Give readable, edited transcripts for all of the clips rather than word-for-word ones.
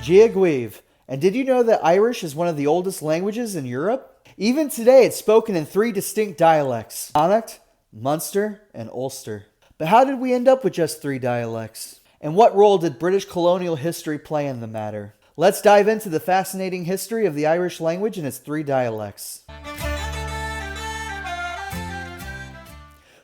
Giagweave. And did you know that Irish is one of the oldest languages in Europe? Even today, it's spoken in 3 distinct dialects: Connacht, Munster, and Ulster. But how did we end up with just 3 dialects? And what role did British colonial history play in the matter? Let's dive into the fascinating history of the Irish language and its 3 dialects.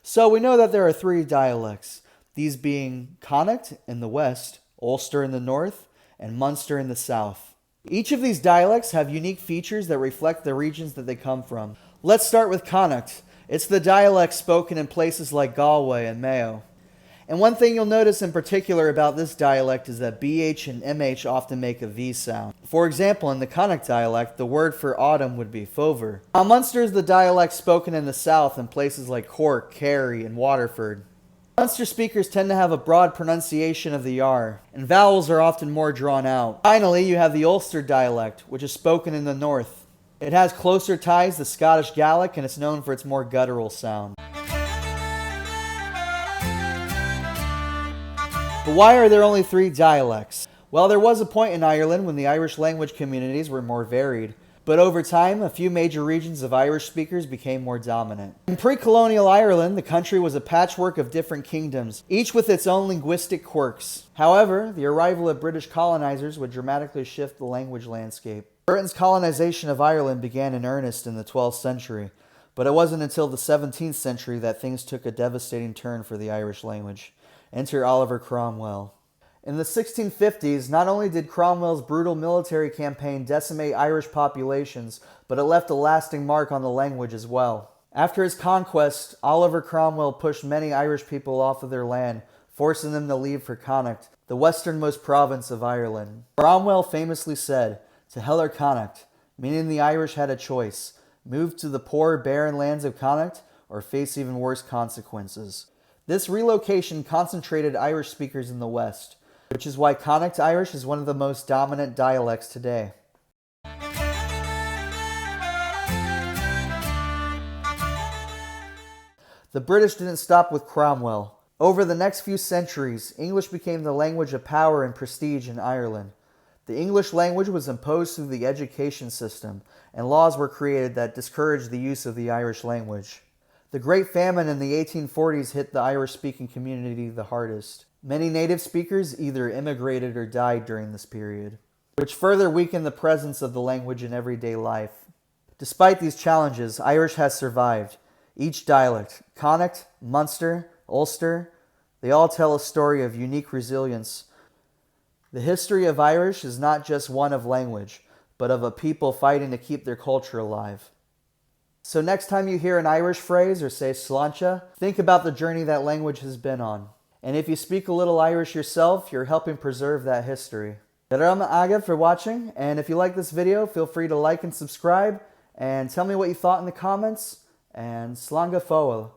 So we know that there are 3 dialects, these being Connacht in the west, Ulster in the north, and Munster in the south. Each of these dialects have unique features that reflect the regions that they come from. Let's start with Connacht. It's the dialect spoken in places like Galway and Mayo. And one thing you'll notice in particular about this dialect is that BH and MH often make a V sound. For example, in the Connacht dialect, the word for autumn would be fover. Now, Munster is the dialect spoken in the south in places like Cork, Kerry, and Waterford. Munster speakers tend to have a broad pronunciation of the R, and vowels are often more drawn out. Finally, you have the Ulster dialect, which is spoken in the north. It has closer ties to Scottish Gaelic, and it's known for its more guttural sound. But why are there only 3 dialects? Well, there was a point in Ireland when the Irish language communities were more varied. But over time, a few major regions of Irish speakers became more dominant. In pre-colonial Ireland, the country was a patchwork of different kingdoms, each with its own linguistic quirks. However, the arrival of British colonizers would dramatically shift the language landscape. Britain's colonization of Ireland began in earnest in the 12th century, but it wasn't until the 17th century that things took a devastating turn for the Irish language. Enter Oliver Cromwell. In the 1650s, not only did Cromwell's brutal military campaign decimate Irish populations, but it left a lasting mark on the language as well. After his conquest, Oliver Cromwell pushed many Irish people off of their land, forcing them to leave for Connacht, the westernmost province of Ireland. Cromwell famously said, "To hell or Connacht," meaning the Irish had a choice: move to the poor, barren lands of Connacht, or face even worse consequences. This relocation concentrated Irish speakers in the west, which is why Connacht Irish is one of the most dominant dialects today. The British didn't stop with Cromwell. Over the next few centuries, English became the language of power and prestige in Ireland. The English language was imposed through the education system, and laws were created that discouraged the use of the Irish language. The Great Famine in the 1840s hit the Irish-speaking community the hardest. Many native speakers either immigrated or died during this period, which further weakened the presence of the language in everyday life. Despite these challenges, Irish has survived. Each dialect, Connacht, Munster, Ulster, they all tell a story of unique resilience. The history of Irish is not just one of language, but of a people fighting to keep their culture alive. So next time you hear an Irish phrase or say sláinte, think about the journey that language has been on. And if you speak a little Irish yourself, you're helping preserve that history. Daram aga for watching, and if you like this video, feel free to like and subscribe, and tell me what you thought in the comments, and slanga foel.